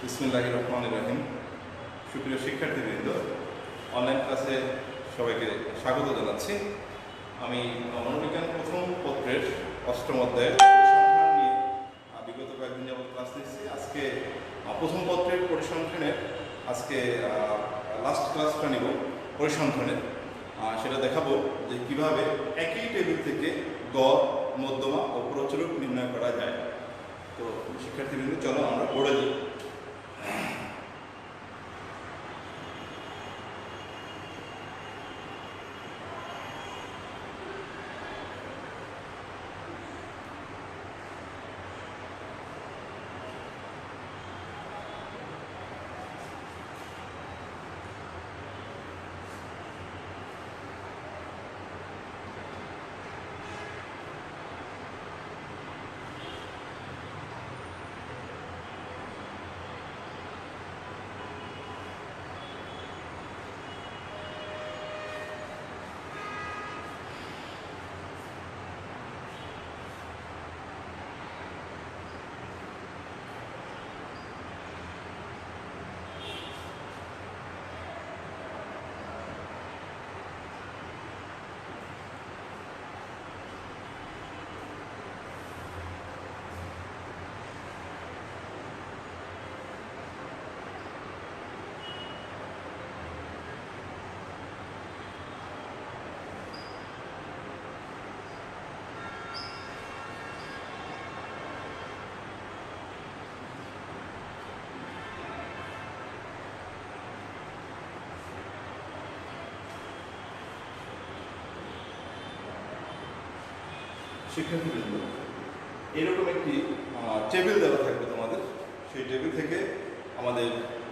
বিসমিল্লাহির রহমানির রহিম। সুপ্রিয় শিক্ষার্থীবৃন্দ, অনলাইন ক্লাসে সবাইকে স্বাগত জানাচ্ছি। আমি মনোবিজ্ঞান প্রথম পত্রের অষ্টম অধ্যায়ের পরিসংখ্যান নিয়ে বিগত কয়েকদিন যাবত ক্লাস নিচ্ছি। আজকে প্রথম পত্রের পরিসংখ্যানের আজকে লাস্ট ক্লাসটা নিব পরিসংখ্যানের। সেটা দেখাবো যে কিভাবে একই টেবিল থেকে গড়, মধ্যমা ও প্রচুরক নির্ণয় করা যায়। তো শিক্ষার্থীবৃন্দ, চলো আমরা পড়ে যাই। শিক্ষার্থীবৃন্দ, এরকম একটি টেবিল দেওয়া থাকবে তোমাদের। সেই টেবিল থেকে আমাদের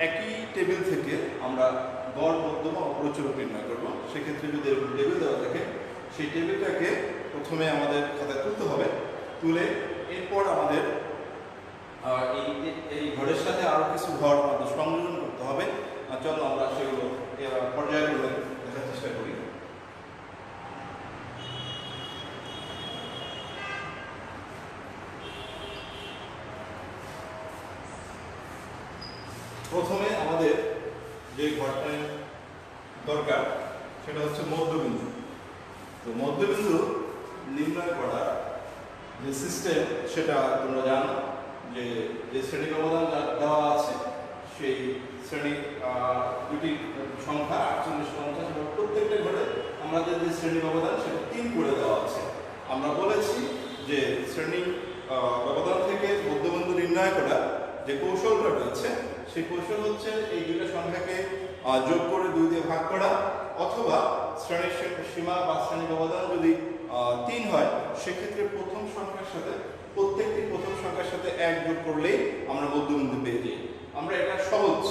একই টেবিল থেকে আমরা গড়, মধ্যমা ও প্রচুরক নির্ণয় করবো। সেক্ষেত্রে যদি এরকম টেবিল দেওয়া থাকে, সেই টেবিলটাকে প্রথমে আমাদের খাতায় তুলতে হবে। তুলে এরপর আমাদের এই ঘরের সাথে আরও কিছু ঘর আমাদের সংযোজন করতে হবে। চলো আমরা সেগুলো পর্যায়ক্রমে দেখার চেষ্টা করি। প্রথমে আমাদের যে ঘরটার দরকার সেটা হচ্ছে মধ্যবিন্দু। তো মধ্যবিন্দু নির্ণয় করার যে সিস্টেম সেটা তোমরা জানো, যে শ্রেণী ব্যবধান দেওয়া আছে সেই শ্রেণী দুটি সংখ্যা 48, 50 এবং প্রত্যেকটা ঘরে আমাদের যে শ্রেণী ব্যবধান সেটা 3 করে দেওয়া আছে। আমরা বলেছি যে শ্রেণী ব্যবধান থেকে মধ্যবিন্দু নির্ণয় করা যে কৌশলটা রয়েছে, সেই কৌশল হচ্ছে এই দুইটা সংখ্যাকে যোগ করে 2 দিয়ে ভাগ করা, অথবা শ্রেণীর সীমা বা শ্রেণী ব্যবধান যদি 3 হয়, সেক্ষেত্রে প্রথম সংখ্যার সাথে প্রত্যেকটি প্রথম সংখ্যার সাথে 1 যোগ করলেই আমরা মধ্যবিন্দু পেয়ে যাই। আমরা এটা সহজ।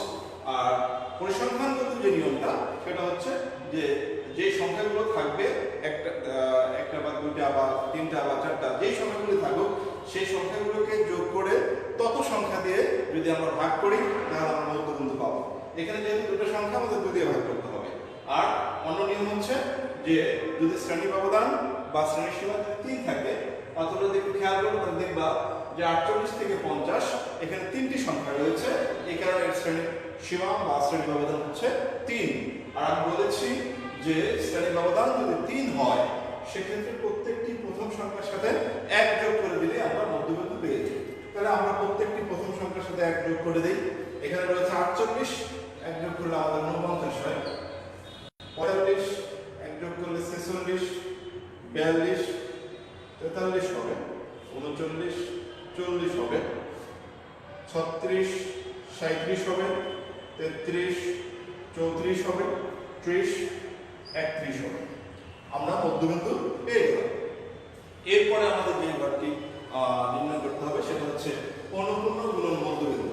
আর পরিসংখ্যানগত যে নিয়মটা সেটা হচ্ছে যে সংখ্যাগুলো থাকবে একটা বা দুইটা বা তিনটা বা চারটা, যেই সংখ্যাগুলো থাকুক সেই সংখ্যাগুলোকে যোগ করে তত সংখ্যা দিয়ে যদি আমরা ভাগ করি তাহলে আমরা মধ্যবিন্দু পাবো। এখানে যেহেতু দুটো সংখ্যা, আমাদের 2 দিয়ে ভাগ করতে হবে। আর অন্য নিয়ম হচ্ছে যে যদি শ্রেণী ব্যবধান বা শ্রেণীর সীমা যদি 3 থাকে, অথবা যদি খেয়াল করো তাহলে দেখবা যে 48 থেকে 50 এখানে 3টি সংখ্যা রয়েছে। এই কারণে এর শ্রেণী সীমা বা শ্রেণী ব্যবধান হচ্ছে 3। আর আমি বলেছি যে শ্রেণী ব্যবধান যদি 3 হয়, সেক্ষেত্রে প্রত্যেকটি প্রথম সংখ্যার সাথে 1 যোগ করে দিলে আমরা মধ্যবিন্দু পেয়ে যাই। তাহলে আমরা প্রত্যেকটি প্রথম সংখ্যার সাথে 1 যোগ করে দিই। এখানে রয়েছে 48, 1 যোগ করলে আমাদের 49 হয়। 45, 1 যোগ করলে 46, 42, 43 হবে। 39, 40 হবে। 36, 37 হবে। 33, 34 হবে। 30, 31 হবে। আমরা মধ্যবিন্দু পেয়ে গেলাম। এরপরে আমাদের যে ঘরটি নির্ণয় করতে হবে সেটা হচ্ছে অনুপূর্ণ গুণন মধ্যবিন্দু,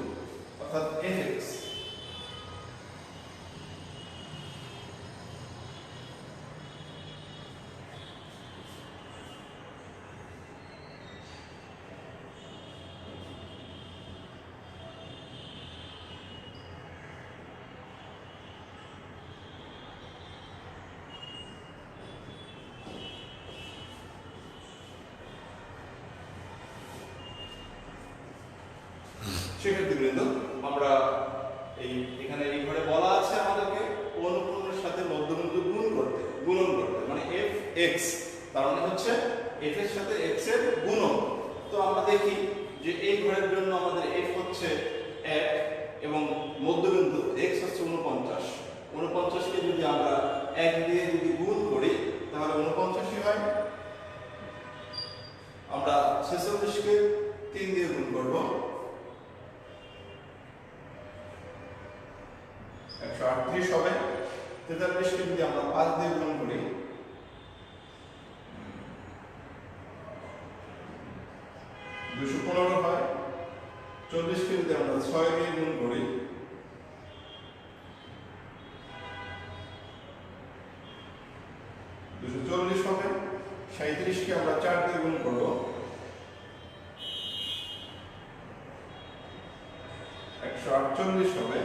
অর্থাৎ fx। শিক্ষার্থীবৃন্দ, আমরা আমরা এখানে এই ঘরে বলা আছে আমাদেরকে অনুপূর্ণের সাথে মধ্যবিন্দু গুণন করতে মানে এফ এক্স, তার মানে হচ্ছে এফ এর সাথে এক্স এর গুণন। তো আমরা দেখি যে এই ঘরের জন্য আমাদের এফ হচ্ছে 1 এবং মধ্যবিন্দু এক্স হচ্ছে 49। 49 কে যদি আমরা 1 দিয়ে যদি গুণ করি তাহলে 49ই হয়। আমরা 46 কে 3 দিয়ে গুণ করব, 138 হবে। 43 কে যদি আমরা 5 দিয়ে গুণ করি 215 হয়। 40 কে যদি আমরা 6 দিয়ে গুণ করি 240 হবে। 37 কে আমরা 4 দিয়ে গুণ করব 148 হবে।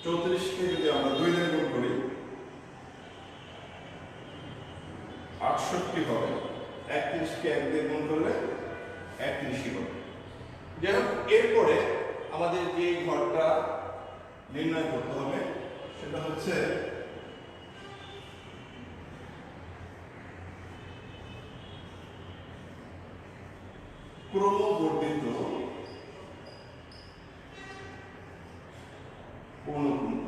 34 কে যদি আমরা 2 দিয়ে গুণ করি 68 হবে। 31 কে 1 দিয়ে গুণ করলে 31 হবে। যাই হোক, এরপরে আমাদের যে ঘরটা নির্ণয় করতে হবে সেটা হচ্ছে ক্রমবর্ধিত অনুপূর্ণ,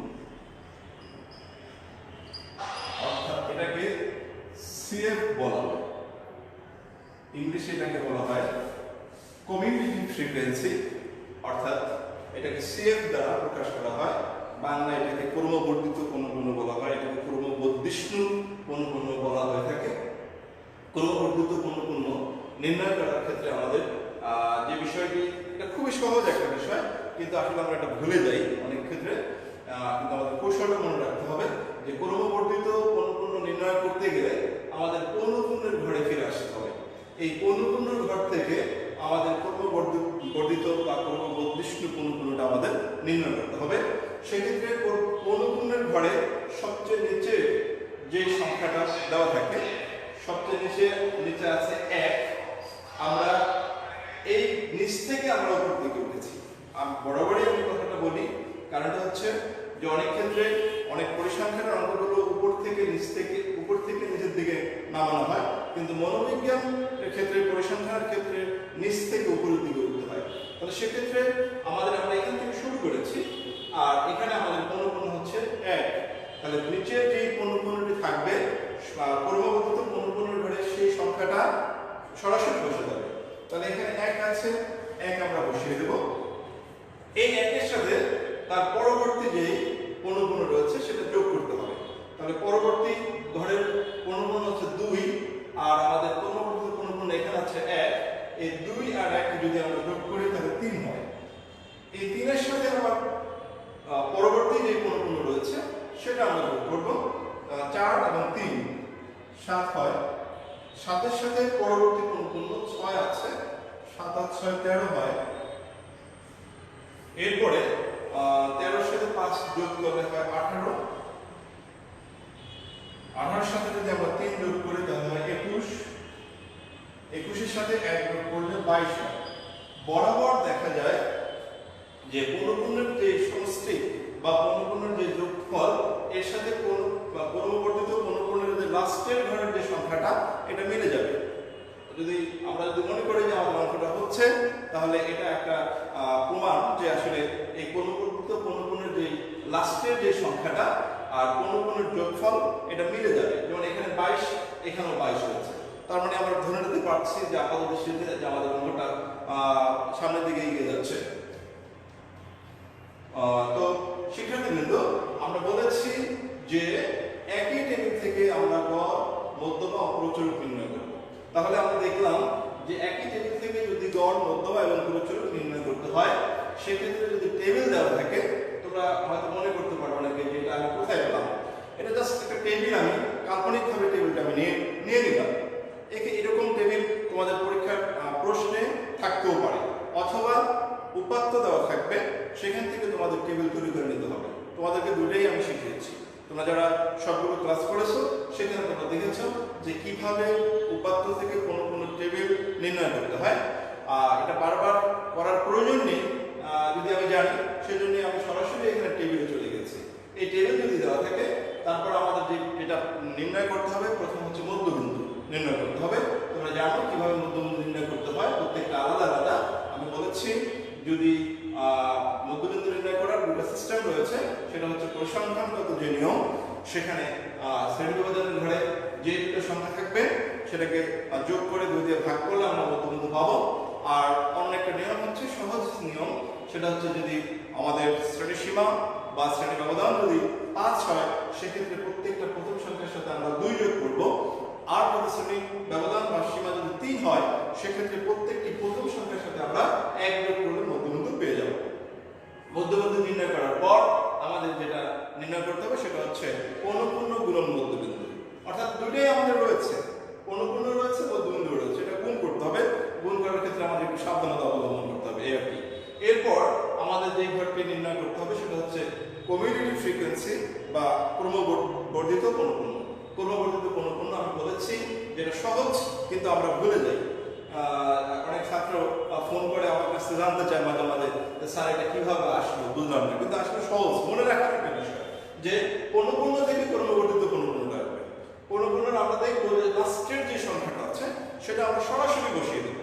অর্থাৎ এটাকে সিএফ বলা হয়। ইংলিশে এটাকে বলা হয় কমিউটেটিভ ফ্রিকোয়েন্সি, অর্থাৎ এটাকে সিএফ দ্বারা প্রকাশ করা হয়। বাংলায় এটাকে ক্রমবর্ধিত অনুপূর্ণ বলা হয়, এটাকে ক্রমবর্ধিষ্ণু অনুপূর্ণ বলা হয়ে থাকে। ক্রমবর্ধিত অনুপূর্ণ নির্ণয় করার ক্ষেত্রে আমাদের যে বিষয়টি, এটা খুবই সহজ একটা বিষয়, কিন্তু আসলে আমরা এটা ভুলে যাই অনেক ক্ষেত্রে। কিন্তু আমাদের কৌশলটা মনে রাখতে হবে যে ক্রমবর্ধিত অনুপূর্ণ নির্ণয় করতে গেলে আমাদের অনুপূর্ণের ঘরে ফিরে আসতে হবে। এই অনুপূর্ণের ঘর থেকে আমাদের ক্রমবর্ধিত বা ক্রমবর্ধিষ্ণু অনুপূর্ণটা আমাদের নির্ণয় করতে হবে। সেক্ষেত্রে অনুপূর্ণের ঘরে সবচেয়ে নিচে যে সংখ্যাটা দেওয়া থাকে, সবচেয়ে নিচে আছে 1। আমরা এই নিচ থেকে আমরা উপর দিকে উঠেছি। বরাবরই আমি কথাটা বলি, কারণটা হচ্ছে যে অনেক ক্ষেত্রে অনেক পরিসংখ্যানের অঙ্কগুলো উপর থেকে নিচের দিকে নামানো হয়, কিন্তু মনোবিজ্ঞানের ক্ষেত্রে, পরিসংখ্যানের ক্ষেত্রে নিচ থেকে উপরের দিকে উঠতে হয়। তাহলে সেক্ষেত্রে আমরা এখান থেকে শুরু করেছি, আর এখানে আমাদের অনুপূর্ণ হচ্ছে 1। তাহলে নিচে যে অনুপূর্ণটি থাকবে ক্রমবর্ধিত অনুপূর্ণের ঘরে সেই সংখ্যাটা সরাসরি বসে যাবে। তাহলে এখানে 1 আছে, 1 আমরা বসিয়ে দেব। এই 1 এর সাথে তার পরবর্তী যে অনুপূর্ণ রয়েছে সেটা যোগ করতে হবে। তাহলে পরবর্তী ঘরের অনুপূর্ণ হচ্ছে 2, আর আমাদের ক্রমবর্ধিত অনুপূর্ণ এখানে আছে 1। এই 2 আর 1 যদি আমরা যোগ করি তাহলে 3 হয়। এই 3 এর সাথে আবার পরবর্তী যে অনুপূর্ণ রয়েছে সেটা আমরা যোগ করব। 4 এবং 3 7 হয়। 7 এর সাথে পরবর্তী অনুপূর্ণ 6 আছে, 7 আর 6 13 হয়। এরপরে 13 এর সাথে 5 যোগ করলে হয় 18। 18 এর সাথে যদি আমরা 3 যোগ করি তাহলে হয় 21। 21 এর সাথে 1 যোগ করলে 22 হয়। বরাবর দেখা যায় যে অনুপূর্ণের যে সমষ্টি বা অনুপূর্ণের যে যোগফল এর সাথে ক্রমবর্ধিত অনুপূর্ণের যে লাস্টের ঘরের যে সংখ্যাটা এটা মিলে যাবে। যদি আমরা মনে করি যে আমাদের অঙ্কটা হচ্ছে, তাহলে এটা একটা প্রমাণ যে আসলে এই ক্রমবর্ধিত অনুপূর্ণের যে লাস্টের যে সংখ্যাটা আর অনুপূর্ণের যোগফল এটা মিলে যাবে। যেমন এখানে 22, এখানেও 22 হয়েছে। তার মানে আমরা ধরে নিতে পারছি যে আপাতদৃষ্টিতে যে আমাদের অঙ্কটা সামনের দিকে এগিয়ে যাচ্ছে। তো শিক্ষার্থীবৃন্দ, আমরা বলেছি যে একই টেবিল থেকে আমরা গড়, মধ্যমা ও প্রচুরক নির্ণয় করব। তাহলে আমরা দেখলাম যে একই টেবিল থেকে যদি গড়, মধ্যমা এবং প্রচুরক নির্ণয় করতে হয়, সেক্ষেত্রে যদি টেবিল দেওয়া থাকে, তোমরা হয়তো মনে করতে পারো অনেকে যে এটা আমি কোথায় পেলাম। এটা জাস্ট একটা টেবিল, আমি কাল্পনিকভাবে টেবিলটা আমি নিয়ে নিলাম। এরকম টেবিল তোমাদের পরীক্ষার প্রশ্নে থাকতেও পারে, অথবা উপাত্ত দেওয়া থাকবে, সেখান থেকে তোমাদের টেবিল তৈরি করে নিতে হবে। তোমাদেরকে দুটোই আমি শিখিয়েছি। তোমরা যারা সবগুলো ক্লাস করেছো সেখানে তোমরা দেখেছো যে কিভাবে উপাত্ত থেকে কোনো টেবিল নির্ণয় করতে হয়। এটা বারবার করার প্রয়োজন নেই, যদি আমি জানি, সেজন্য আমি সরাসরি এখানে টেবিলে চলে গেছি। এই টেবিল যদি দেওয়া থাকে, তারপর আমাদের যেটা নির্ণয় করতে হবে, প্রথম হচ্ছে মধ্যবিন্দু নির্ণয় করতে হবে। তোমরা জানো কিভাবে মধ্যবিন্দু নির্ণয় করতে হয়, প্রত্যেকটা আলাদা আলাদা। আমি বলেছি যদি মধ্যবিন্দু নির্ণয় করার দুটো সিস্টেম রয়েছে, সেটা হচ্ছে পরিসংখ্যানগত যে নিয়ম, সেখানে শ্রেণী ব্যবধানের ঘরে যে দুটো সংখ্যা থাকবে সেটাকে যোগ করে 2 দিয়ে ভাগ করলে আমরা মধ্যবিন্দু পাবো। আর অন্য একটা নিয়ম হচ্ছে সহজ নিয়ম, সেটা হচ্ছে যদি আমাদের শ্রেণী সীমা বা শ্রেণী ব্যবধান যদি 5 হয়, সেক্ষেত্রে প্রত্যেকটা প্রথম সংখ্যার সাথে আমরা 2 যোগ করব। আর যদি শ্রেণী ব্যবধান বা সীমা যদি 3 হয়, সেক্ষেত্রে প্রত্যেকটি প্রথম সংখ্যার সাথে আমরা 1 যোগ করলে মধ্যবিন্দু পেয়ে যাব। মধ্যবিন্দু নির্ণয় করার পর আমাদের যেটা নির্ণয় করতে হবে সেটা হচ্ছে অনুপূর্ণ গুণন মধ্যবিন্দু। অর্থাৎ দুটোই আমাদের রয়েছে, অনুপূর্ণ রয়েছে, মধ্যবিন্দু রয়েছে, এটা গুণ করতে হবে। গুণ করার ক্ষেত্রে আমাদের একটু সাবধানতা অবলম্বন করতে হবে, এই আর কি। এরপর আমাদের যে ঘরটি নির্ণয় করতে হবে সেটা হচ্ছে কমিউটেটিভ ফ্রিকোয়েন্সি বা ক্রমবর্ধিত পৌনঃপুন্য। ক্রমবর্ধিত পৌনঃপুন্য আমি বলেছি যেটা সহজ, কিন্তু আমরা ভুলে যাই। অনেক ছাত্র ফোন করে আমার কাছে জানতে চায় মাঝে মাঝে যে স্যার এটা কিভাবে আসলো, বুঝলাম না। কিন্তু আসলে সহজ, মনে রাখার একটা বিষয় যে পৌনঃপুন্য থেকে ক্রমবর্ধিত পৌনঃপুন্য আসবে। পৌনঃপুন্যের আমরা দেখবো যে লাস্টের যে সংখ্যাটা আছে সেটা আমরা সরাসরি বসিয়ে দেবো।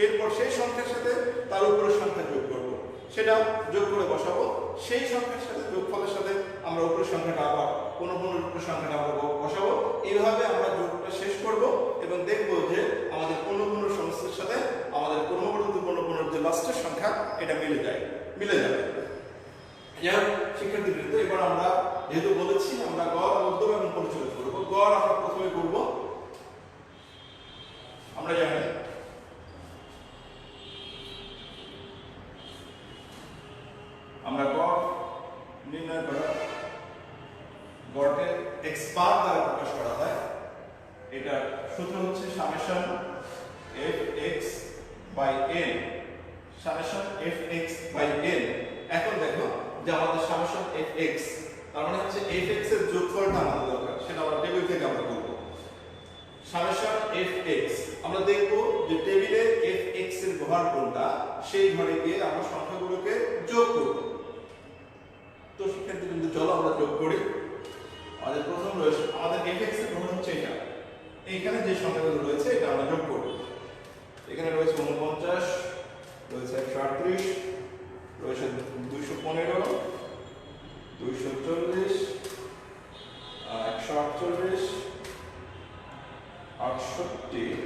এরপর সেই সংখ্যার সাথে তার উপরের সংখ্যা যোগ করব, সেটা যোগ করে বসাবো। সেই সংখ্যার সাথে যোগফলের সাথে আমরা উপরের সংখ্যাটা আবার পৌনঃপুন্যের উপরের সংখ্যাটা আমরা বসাবো। এইভাবে আমরা যোগটা শেষ করব এবং দেখবো যে আমাদের পৌনঃপুন্য সমষ্টির সাথে আমাদের ক্রমবর্ধিত পৌনঃপুন্যের যে লাস্টের সংখ্যা এটা মিলে যাবে। যাই শিক্ষার্থীবৃন্দ, এবার আমরা যেহেতু বলেছি আমরা গড়, মধ্যম এবং পরিচয় করব। গড় আমরা প্রথমে করব। আমরা জানি আমরা গড় নির্ণয় করা, গড়কে x বার দ্বারা প্রকাশ করা হয়। এটা সূত্র হচ্ছে summation fx by n, summation fx by n। এখন দেখো যে আমাদের সামেশন fx, তার মানে হচ্ছে fx এর যোগফলটা আমাদের দরকার, সেটা আমরা টেবিল থেকে আমরা করব। সামেশন fx আমরা দেখব যে টেবিলে fx এর ঘর কোনটা, সেই ঘরে গিয়ে আমরা সংখ্যাগুলোকে যোগ করব। তো শিক্ষার্থীবৃন্দ চলো আমরা যোগ করি। আমাদের প্রথম রয়েছে আমাদের fx এর ঘর হচ্ছে এটা, এইখানে যে সংখ্যাগুলো রয়েছে এটা আমরা যোগ করব। এখানে রয়েছে 49, রয়েছে 138, রয়েছে 215, 240, 148, 68,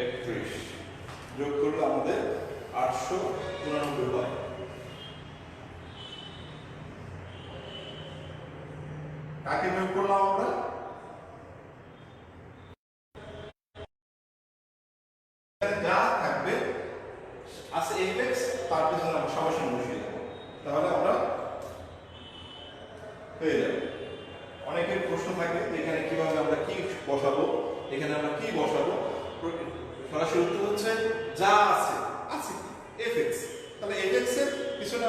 31 যোগ করলে আমাদের 889 হয়। কাকে যোগ করলাম আমরা? যা থাকবে আছে fx, তার পিছনে আমরা সামেশন বসিয়ে দেব, তাহলে আমরা হয়ে যাবে। অনেকের প্রশ্ন থাকে যে এখানে কিভাবে আমরা কি বসাবো, এখানে আমরা কি বসাবো। সরাসরি উত্তর হচ্ছে যা আছে fx। তাহলে fx এর পিছনে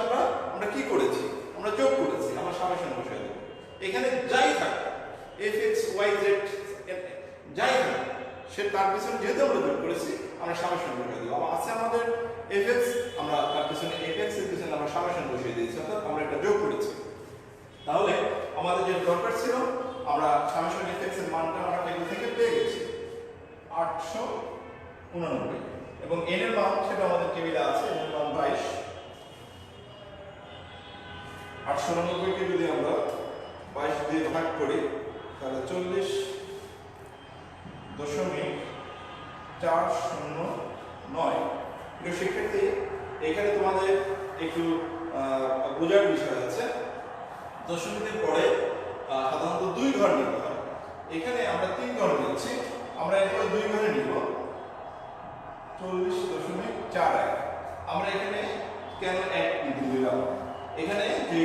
আমরা কি করেছি, আমরা যোগ করেছি, আমরা সামেশন বসিয়ে দেব। এখানে যাই থাকে fx y z যাই থাকে সে তার পিছনে যেহেতু আমরা যোগ করেছি আমরা সামেশন বসিয়ে দেব। আছে আমাদের fx, আমরা তার পিছনে fx এর পিছনে আমরা সামেশন বসিয়ে দিয়েছি, অর্থাৎ আমরা এটা যোগ করেছি। তাহলে আমাদের যে দরকার ছিল আমরা সামেশন fx এর মানটা আমরা টেবিল থেকে পেয়ে গেছি 889, এবং n এর মান সেটা আমাদের টেবিলে আছে, n এর মান 22। 889 কে যদি আমরা 22 দিয়ে ভাগ করি তাহলে 40.409। প্রিয় শিক্ষার্থী, এখানে তোমাদের একটু বোঝার বিষয় আছে। দশমিকের পরে সাধারণত 2 ঘর নিতে হয়, এখানে আমরা 3 ঘর নিচ্ছি, আমরা এরপরে 2 ঘরে নিব 40.41। আমরা এখানে কেন 1 নিতে দিলাম? এখানে যে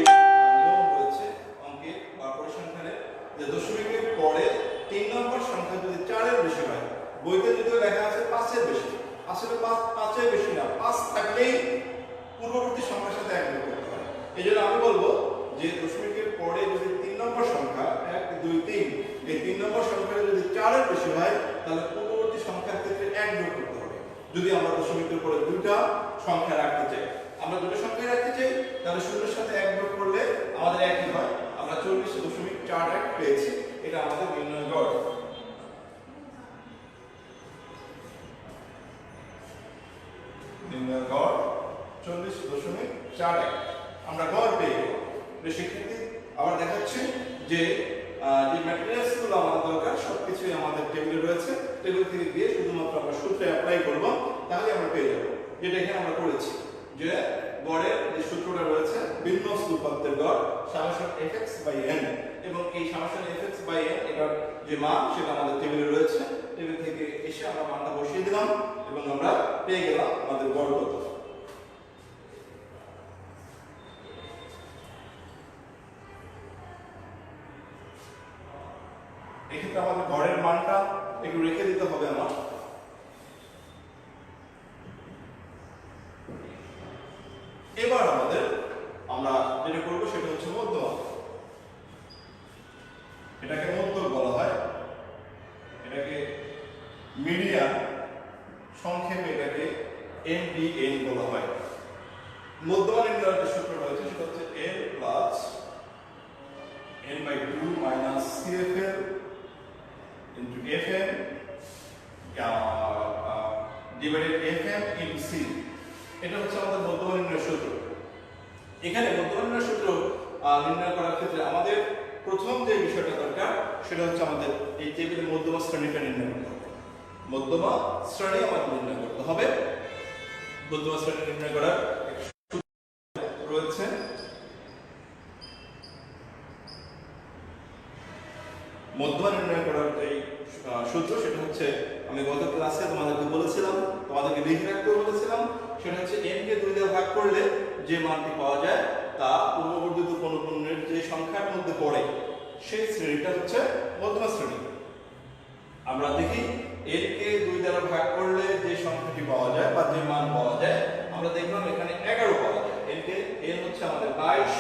নিয়ম রয়েছে অঙ্কে বা পরিসংখ্যানে যে দশমিকের পরে 3 নম্বর সংখ্যা যদি 4 এর বেশি হয়, বইতে যদিও লেখা আছে 5 এর বেশি, আসলে 5 এর বেশি না, 5 থাকলেই পূর্ববর্তী সংখ্যার সাথে 1 যোগ করতে হয়। এজন্য আমি বলবো যে দশমিকের পরে যদি 3 নম্বর সংখ্যা 1 2 3, এই 3 নম্বর সংখ্যাটা যদি 4 এর বেশি হয় তাহলে পূর্ববর্তী সংখ্যার ক্ষেত্রে 1 যোগ করতে হবে। যদি আমরা দশমিকের পরে দুইটা সংখ্যা রাখতে চাই, আমরা দুটো সংখ্যা রাখতে চাই তাহলে শূন্যের সাথে 1 যোগ করলে আমাদের একই হয়। আমরা 40.41 পেয়েছি, এটা আমাদের নির্ণয় গড়। নির্ণয় গড় 40.41 আমরা গড় পেয়ে গেলাম। শিক্ষার্থী আবার দেখাচ্ছি যে যে ম্যাটেরিয়ালস গুলো আমাদের দরকার সবকিছুই আমাদের টেবিলে রয়েছে। টেবিল থেকে গিয়ে শুধুমাত্র আমরা সূত্রে অ্যাপ্লাই করব, তাহলে আমরা পেয়ে যাব। যেটা এখানে আমরা করেছি যে গড়ের যে সূত্রটা রয়েছে বিন্যস্ত উপাত্তের গড় সামেশন fx/n, এবং এই সামেশন fx/n এটার যে মান সেটা আমাদের টেবিলে রয়েছে। টেবিল থেকে এসে আমরা মানটা বসিয়ে দিলাম এবং আমরা পেয়ে গেলাম আমাদের গড় কত। এক্ষেত্রে আমাদের গড়ের মানটা একটু রেখে দিতে হবে আমার। এবার আমরা যেটা করবো সেটা হচ্ছে মধ্যমা। এটাকে মধ্যক বলা হয়, এটাকে মিডিয়ান, সংক্ষেপে এটাকে MDN বলা হয়। মধ্যমা নির্ণয়ের যে সূত্র রয়েছে সেটা হচ্ছে n plus n/2 minus CFL into FM divided FM into C। এটা হচ্ছে আমাদের মধ্যমা নির্ণয়ের সূত্র। এখানে মধ্যমা নির্ণয়ের সূত্র নির্ণয় করার ক্ষেত্রে আমাদের প্রথম যে বিষয়টা দরকার সেটা হচ্ছে আমাদের এই টেবিলের মধ্যমা শ্রেণীটা নির্ণয় করতে হবে। মধ্যমা শ্রেণী আমাদের নির্ণয় করতে হবে। মধ্যমা শ্রেণী নির্ণয় করার সূত্র রয়েছে মধ্যমা নির্ণয় করার এই সূত্র সেটা হচ্ছে আমি গত ক্লাসে তোমাদেরকে বলেছিলাম, তোমাদেরকে লিখে রাখতে বলেছিলাম। সেটা হচ্ছে n কে 2 দিয়ে ভাগ করলে যে মানটি পাওয়া যায় তা পূর্ববর্ধিত কোন পণ্যের যে সংখ্যার মধ্যে পড়ে সেই শ্রেণীটা হচ্ছে মধ্যমা শ্রেণী। আমরা দেখি n কে 2 দ্বারা ভাগ করলে যে সংখ্যাটি পাওয়া যায় বা যে মান পাওয়া যায়, আমরা দেখলাম এখানে 11 পাওয়া যায়। n হচ্ছে আমাদের 22,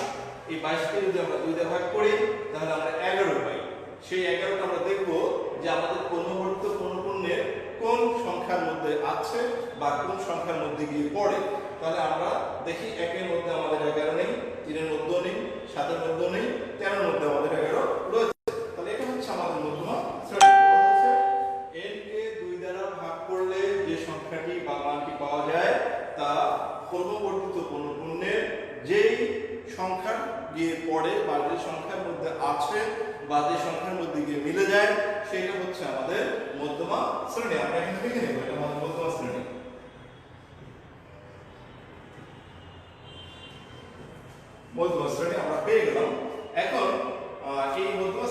এই 22 কে যদি আমরা 2 দিয়ে ভাগ করি তাহলে আমরা 11 পাই। সেই 11টা আমরা দেখব যে আমাদের পূর্ববর্তিত কোন পণ্যের কোন সংখ্যার মধ্যে আছে বা কোন সংখ্যার মধ্যে গিয়ে পড়ে। তাহলে আমরা দেখি 1 এর মধ্যে আমাদের 11 নেই, 3 এর মধ্যেও নেই, 7 এর মধ্যেও নেই, 13 এর মধ্যে আমাদের 11 রয়েছে। তাহলে এটা হচ্ছে আমাদের মধ্যমা শ্রেণী। হচ্ছে n কে 2 দ্বারা ভাগ করলে যে সংখ্যাটি বা মানটি পাওয়া যায় তা পূর্ববর্তিত কোন পণ্যের যেই সংখ্যা গিয়ে পড়ে বা যে সংখ্যার মধ্যে আছে বা যে সংখ্যার মধ্যে গিয়ে মিলে যায় সেটা হচ্ছে আমাদের মধ্যমা শ্রেণী। আমরা এখানে লিখে নেব এটা আমাদের মধ্যমা শ্রেণী। মধ্যমা শ্রেণী আমরা পেয়ে গেলাম। এখন এই মধ্যমা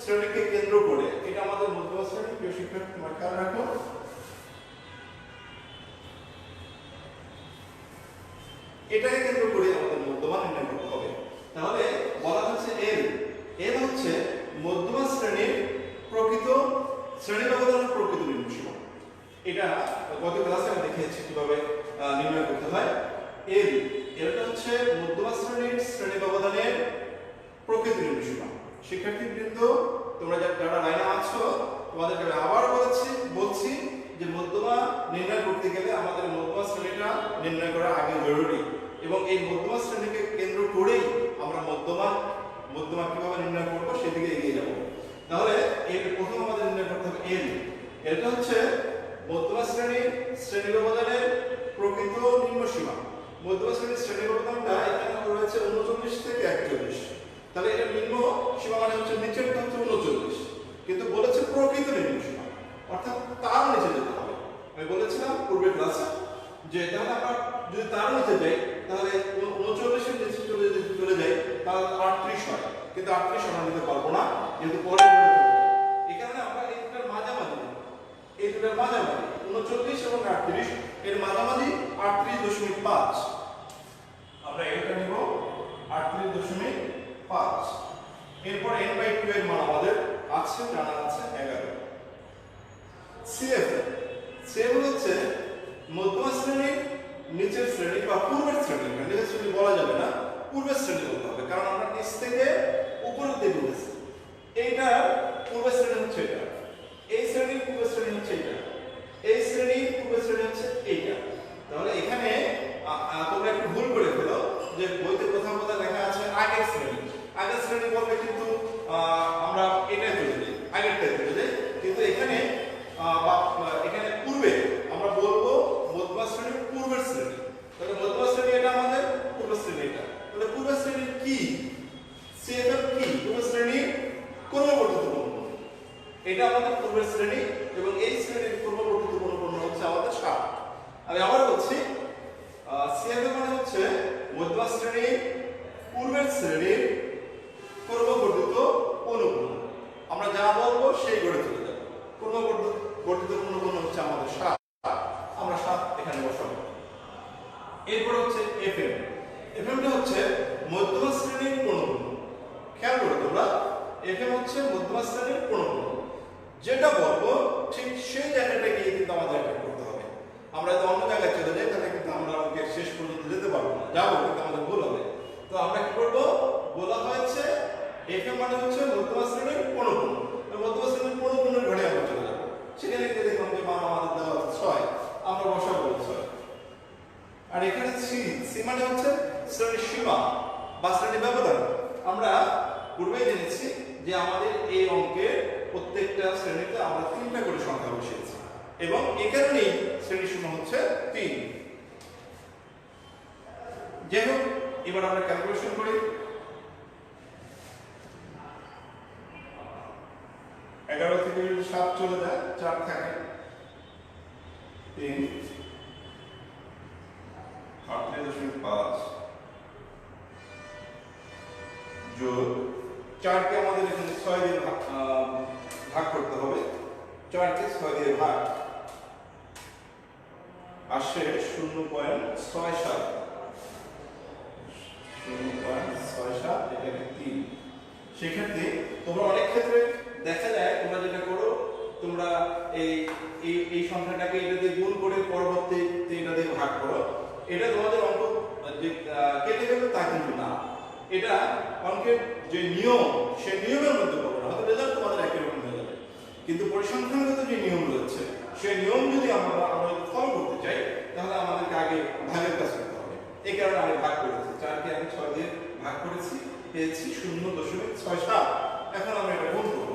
শ্রেণীকে কেন্দ্র করে এটা আমাদের মধ্যমা শ্রেণী। প্রিয় শিক্ষার্থী তোমরা খেয়াল রাখো, এটাকে কেন্দ্র করে আমাদের মধ্যমা নির্ণয় করতে হবে। তাহলে বলা হচ্ছে n হচ্ছে মধ্যমা শ্রেণীর প্রকৃত শ্রেণী ব্যবধানের প্রকৃত বিন্দু সীমা। এটা গত ক্লাসে আমি দেখিয়েছি কিভাবে নির্ণয় করতে হয়। এটা হচ্ছে মধ্যমা শ্রেণীর শ্রেণী ব্যবধানের প্রকৃত বিন্দু সীমা। শিক্ষার্থীবৃন্দ তোমরা যারা লাইনে আছো তোমাদেরকে আবার বলছি যে মধ্যমা নির্ণয় করতে গেলে আমাদের মধ্যমা শ্রেণীটা নির্ণয় করা আগে জরুরি, এবং এই মধ্যমা শ্রেণীকে কেন্দ্র করেই আমরা মধ্যমা কিভাবে নির্ণয় করব সেদিকে এগিয়ে যাব। তাহলে এর প্রথম আমাদের নির্ণয় করতে হবে এটা হচ্ছে মধ্যমা শ্রেণীর শ্রেণী ব্যবধানের প্রকৃত নিম্ন সীমা। মধ্যমা শ্রেণীর শ্রেণী ব্যবধানটা এখানে রয়েছে 39 থেকে 41। তাহলে এটা নিম্ন সীমা মানে হচ্ছে নিচেরটা হচ্ছে 39, কিন্তু বলেছে প্রকৃত নিম্ন সীমা, অর্থাৎ তার নিচে যেতে হবে। আমি বলেছিলাম পূর্বের ক্লাসে যে তাহলে আমরা যদি তার নিচে যাই তাহলে 39 এর নিচে চলে যাই তাহলে 38 হয়, কিন্তু 38 আমরা নিতে পারবো না যেহেতু পরে এখানে আমরা এই দুটার মাঝামাঝি 39 এবং 38 এর মাঝামাঝি 38.5 আমরা এটা নিব 38.5। এরপর n/2 এর মান আমাদের আছে জানা আছে 11। CF হচ্ছে মধ্যমা শ্রেণীর নিচের শ্রেণী বা পূর্বের শ্রেণী। নিচের শ্রেণী বলা যাবে না, পূর্বের শ্রেণী বলতে হবে, কারণ আমরা নিচ থেকে উপরের দিকে উঠেছি। এইটা পূর্বের শ্রেণী হচ্ছে এটা, এই শ্রেণীর পূর্বের শ্রেণী হচ্ছে এটা, এই শ্রেণীর পূর্বের শ্রেণী হচ্ছে বলবে কিন্তু আমরা এটাই চলে যাই, আগেরটাই চলে যাই, কিন্তু এখানে এখানে পূর্বে আমরা বলবো মধ্যমা শ্রেণীর পূর্বের শ্রেণী। তাহলে মধ্যমা শ্রেণী এটা আমাদের, পূর্ব শ্রেণী এটা। তাহলে পূর্ব শ্রেণীর কি সিএফএফ কি? পূর্ব শ্রেণীর পূর্ববর্তী পূর্ণ। এটা আমাদের পূর্বের শ্রেণী এবং এই শ্রেণীর পূর্ববর্তী পূর্ণ হচ্ছে আমাদের 7। আমি আবার বলছি সিএফএফ মানে হচ্ছে মধ্যমা শ্রেণীর পূর্বের শ্রেণীর পূর্ববর্তী পূর্ণ। আমরা যা বলবো সেই গড়ে চলে যাবে। পূর্ববর্তী পূর্ণ হচ্ছে আমাদের 7, আমরা 7 এখানে বসাবো। এরপর হচ্ছে এফএম। এফএমটা হচ্ছে মধ্যমা শ্রেণীর পূর্ণ। খেয়াল করো তোমরা, এফএম হচ্ছে মধ্যমা শ্রেণীর পূর্ণ। যেটা বলবো ঠিক সেই জায়গাটা গিয়ে কিন্তু আমাদের অ্যাটেন্ড করতে হবে। আমরা যদি অন্য জায়গায় চলে যাই তাহলে কিন্তু আমরা অঙ্কের শেষ পর্যন্ত যেতে পারবো না, যাবো কিন্তু আমাদের ভুল হবে। তো আমরা কি করবো, বলা হয়েছে এফএম মানে হচ্ছে মধ্যমা শ্রেণীর পূর্ণ। মধ্যমা শ্রেণীর পূর্ণের ঘরে আমরা চলে যাবো। সেখানে গিয়ে দেখলাম যে মান আমাদের দেওয়া আছে 6, আমরা বসাবো 6। আর এখানে সি মানে হচ্ছে শ্রেণীর সীমা বা শ্রেণী ব্যবধান। আমরা পূর্বেই জেনেছি যে আমাদের এই অঙ্কের প্রত্যেকটা শ্রেণীতে আমরা 3টা করে সংখ্যা বসিয়েছি এবং এই কারণেই শ্রেণী সীমা হচ্ছে 3। যাই হোক, এবার আমরা ক্যালকুলেশন করি। 11 থেকে 7 চলে যায়, 4 থাকে, 3 38.5 যোগ 4 কে আমাদের এখানে 6 দিয়ে ভাগ করতে হবে। 4 কে 6 দিয়ে ভাগ আসে 0.67। 0.67 এটাকে 3। সেক্ষেত্রে তোমরা অনেক ক্ষেত্রে দেখা যায় তোমরা যেটা করো, তোমরা এই সংখ্যাটাকে এটা দিয়ে গুণ করে পরবর্তীতে এটা দিয়ে ভাগ করো। এটা তোমাদের অঙ্ক যে কেটে যাবে তা কিন্তু না। এটা অঙ্কের যে নিয়ম, সেই নিয়মের মধ্যে পড়বে না। হয়তো রেজাল্ট তোমাদের একই রকম হয়ে যাবে, কিন্তু পরিসংখ্যানগত যে নিয়ম রয়েছে সেই নিয়ম যদি আমরা ফলো করতে চাই তাহলে আমাদেরকে আগে ভাগের কাজ করতে হবে। এই কারণে আমি ভাগ করেছি, 4 কে আমি 6 দিয়ে ভাগ করেছি, পেয়েছি 0.67। এখন আমরা এটা গুণ করব।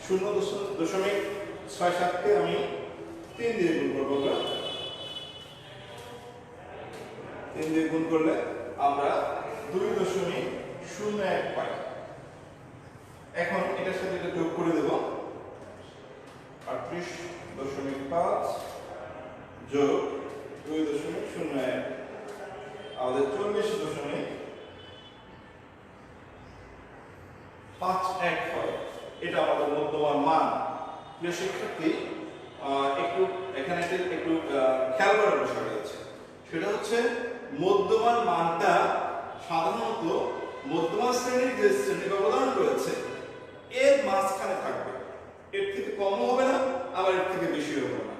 0.67 কে আমি 3 দিয়ে গুণ করবো। 3 দিয়ে গুণ করলে আমরা 2.01 পাই। এখন এটার সাথে এটা যোগ করে দেব, 38.5 যোগ 2.01 আমাদের 40.51 হয়। এটা আমাদের মধ্যমান মান। প্রিয় শিক্ষার্থী, একটু এখানে একটু খেয়াল করার বিষয় রয়েছে, সেটা হচ্ছে মধ্যমান মানটা সাধারণত মধ্যমা শ্রেণীর যে শ্রেণী ব্যবধান রয়েছে এর মাঝখানে থাকবে। এর থেকে কম হবে না, আবার এর থেকে বেশি হবে না,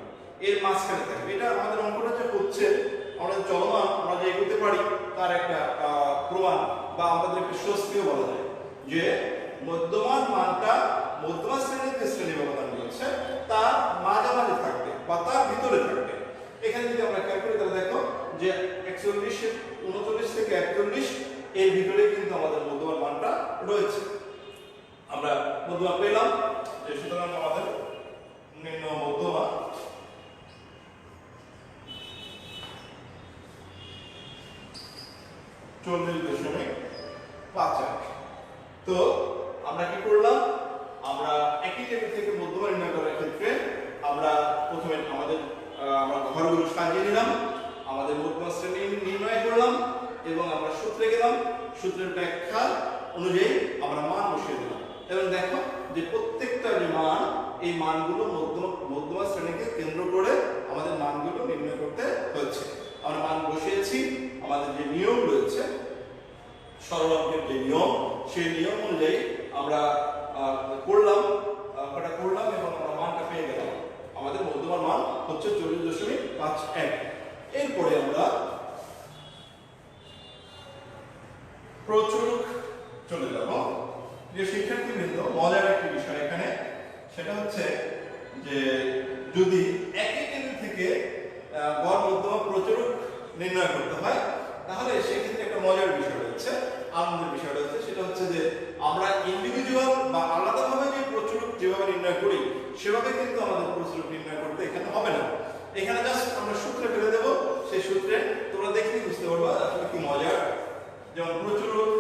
এর মাঝখানে থাকবে। এটা আমাদের অঙ্কটা যে হচ্ছে, আমরা চলমান, আমরা যে এগোতে পারি তার একটা প্রমাণ বা আমাদের একটা স্বস্তিও বলা যায় যে মধ্যমান মানটা মধ্যমা শ্রেণীর যে শ্রেণী ব্যবধান রয়েছে তার মাঝামাঝি থাকবে বা তার ভিতরে থাকবে। এখানে যদি আমরা ক্যালকুলেট করে দেখো যে 39 থেকে 41 এর ভিতরে কিন্তু আমাদের মধ্যমান মানটা রয়েছে। আমরা মধ্যমা পেলাম, যে সুতরাং আমাদের নিম্ন মধ্যমা 40.51। তো আমরা কি করলাম, আমরা একই টেবিল থেকে মধ্যমা নির্ণয় করার ক্ষেত্রে আমরা প্রথমে আমরা ঘরগুলো সাজিয়ে নিলাম, আমাদের মধ্যমা শ্রেণী নির্ণয় করলাম এবং আমরা সূত্রে গেলাম, সূত্রের ব্যাখ্যা অনুযায়ী আমরা মান বসিয়ে দিলাম এবং দেখো যে প্রত্যেকটা যে মান, এই মানগুলো মধ্যমা শ্রেণীকে কেন্দ্র করে আমাদের মানগুলো নির্ণয় করতে হচ্ছে। আমরা মান বসিয়েছি, আমাদের যে নিয়ম রয়েছে সরল অঙ্কের যে নিয়ম, সেই নিয়ম অনুযায়ী আমরা করলাম এবং আমরা মানটা পেয়ে গেলাম। আমাদের মধ্যমান মান হচ্ছে 40.51। এরপরে আমরা প্রচুরক চলে যাব। যে শিক্ষার্থীবৃন্দ, মজার একটি বিষয় এখানে, সেটা হচ্ছে যে যদি একই টেবিল থেকে গড় মধ্যমা প্রচুরক নির্ণয় করতে হয় তাহলে সেক্ষেত্রে আনন্দের বিষয়টা হচ্ছে সেটা হচ্ছে যে আমরা ইন্ডিভিজুয়াল বা আলাদাভাবে যে প্রচুরক যেভাবে নির্ণয় করি সেভাবে কিন্তু আমাদের প্রচুরক নির্ণয় করতে এখানে হবে না। এখানে জাস্ট আমরা সূত্রে ফেলে দেবো, সেই সূত্রে তোমরা দেখলেই বুঝতে পারবা আসলে কি মজা। যেমন প্রচুরক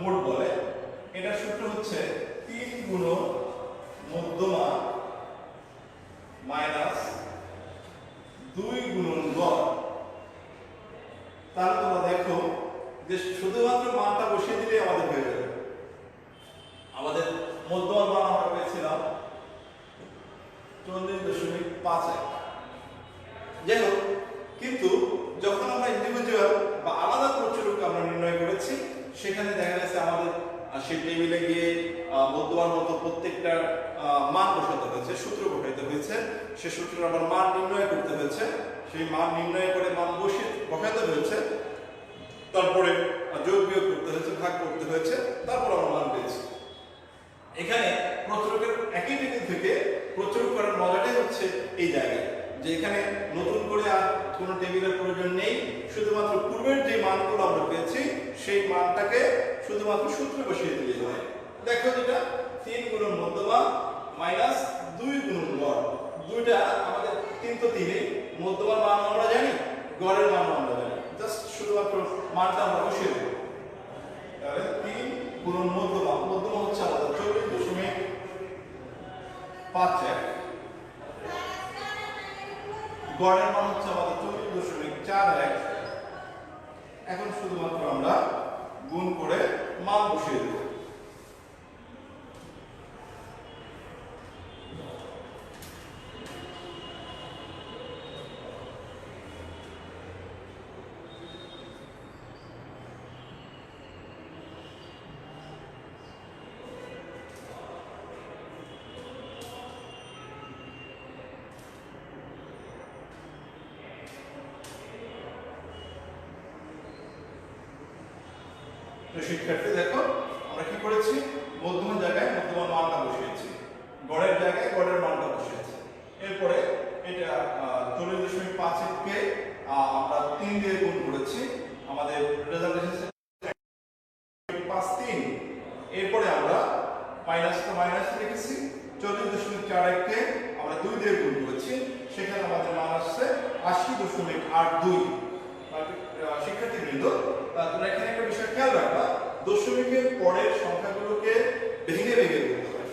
মোট বলে, এটার সূত্র হচ্ছে 3 গুণন মধ্যমা মাইনাস 2 গুণন গড়। তাহলে তোমরা দেখো যে শুধুমাত্র মানটা বসিয়ে দিলে আমাদের হয়ে যাবে। আমাদের মধ্যমার মান আমরা পেয়েছিলাম 40.51। যাই হোক, কিন্তু যখন আমরা ইন্ডিভিজুয়াল বা আলাদা প্রচুরক আমরা নির্ণয় করেছি সেখানে দেখা গেছে আমাদের সেই টেবিলে গিয়ে মধ্যমার মতো প্রত্যেকটা মান বসাতে হয়েছে, সূত্র বসাইতে হয়েছে, সেই সূত্রে আবার মান নির্ণয় করতে হয়েছে, সেই মান নির্ণয় করে মান বসাতে হয়েছে, তারপরে যোগ বিয়োগ করতে হয়েছে, ভাগ করতে হয়েছে, তারপর আমরা মান পেয়েছি। এখানে প্রচুরকের একই টেবিল থেকে প্রচুরক করার মজাটাই হচ্ছে এই জায়গায় যে এখানে নতুন করে আর কোনো টেবিলের প্রয়োজন নেই, শুধুমাত্র পূর্বের যে মানগুলো আমরা পেয়েছি সেই মানটাকে শুধুমাত্র সূত্রে বসিয়ে দিলে হয়। দেখো যেটা 3 গুণন মধ্যমা মাইনাস 2 গুণন গড়, দুইটা আমাদের 3 তো 3, মধ্যমার মান আমরা জানি, গড়ের মান আমরা জানি, জাস্ট শুধুমাত্র মানটা আমরা বসিয়ে দেব। তাহলে 3 গুণন মধ্যমা, মধ্যমা হচ্ছে আমাদের 40.51, গড়ের মান হচ্ছে আমাদের 40.41। এখন শুধুমাত্র আমরা গুণ করে মান বসিয়ে দেব। তো শিক্ষার্থী দেখো আমরা কি করেছি, মধ্যমার জায়গায় মধ্যমার মানটা বসিয়েছি, গড়ের জায়গায় গড়ের মানটা বসিয়েছি। এরপরে এটা 40.5 কে আমরা 3 দিয়ে গুণ করেছি, আমাদের রেজাল্ট এসেছে 5.3। এরপরে আমরা মাইনাসটা মাইনাস লিখেছি, 40.41 কে আমরা 2 দিয়ে গুণ করেছি, সেখানে আমাদের মান আসছে 80.82। শিক্ষার্থীবৃন্দ, তোমরা এখানে একটা বিষয় খেয়াল রাখবা, দশমিকের পরের সংখ্যাগুলোকে ভেঙে ভেঙে বলতে হয়,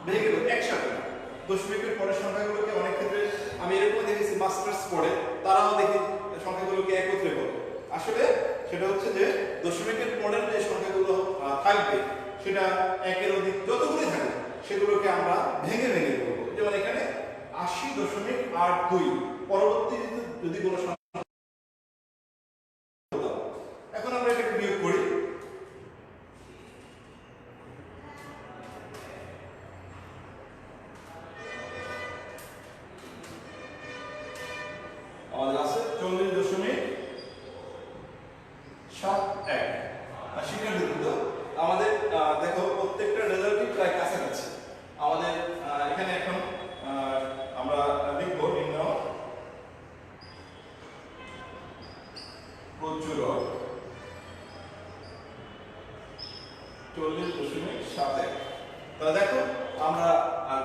ভেঙে একসাথে না। দশমিকের পরের সংখ্যাগুলোকে অনেক ক্ষেত্রে আমি এরকম দেখেছি মাস্টার্স পড়ে তারাও দেখি সংখ্যাগুলোকে একত্রে বলে। আসলে সেটা হচ্ছে যে দশমিকের পরের যে সংখ্যাগুলো থাকবে সেটা একের অধিক যতগুলোই থাকে সেগুলোকে আমরা ভেঙে ভেঙে বলবো। যেমন এখানে 80.82, পরবর্তী যদি কোনো আমাদের আছে 40.71। শিক্ষার্থীবৃন্দ, আমাদের দেখো প্রত্যেকটা রেজাল্টই প্রায় কাছাকাছি। আমাদের এখানে এখন আমরা লিখব নির্ণয় প্রচুরক 40.71। তাহলে দেখো আমরা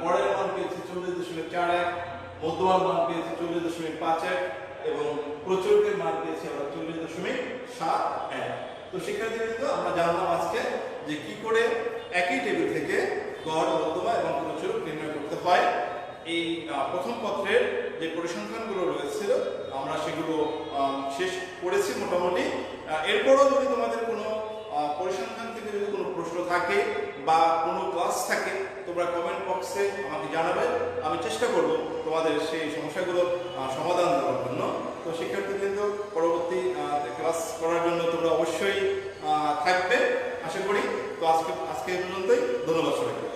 গড়ের মান পেয়েছি 40.41, মধ্যমার মান পেয়েছি 40.51 এবং প্রচুরকের মান পেয়েছি আমরা 40.71। তো শিক্ষার্থীবৃন্দ, আমরা জানলাম আজকে যে কি করে একই টেবিল থেকে গড়, মধ্যমা এবং প্রচুরক নির্ণয় করতে হয়। এই প্রথম পত্রের যে পরিসংখ্যানগুলো রয়েছিল আমরা সেগুলো শেষ করেছি মোটামুটি। এরপরও যদি তোমাদের কোনো পরিসংখ্যান থেকে যদি কোনো প্রশ্ন থাকে বা কোনো ক্লাস থাকে তোমরা কমেন্ট বক্সে আমাকে জানাবে, আমি চেষ্টা করব তোমাদের সেই সমস্যাগুলো সমাধান দেওয়ার জন্য। তো শিক্ষার্থীবৃন্দ, পরবর্তী ক্লাস করার জন্য তোমরা অবশ্যই থাকবে আশা করি। তো আজকে এই পর্যন্তই, ধন্যবাদ সবাইকে।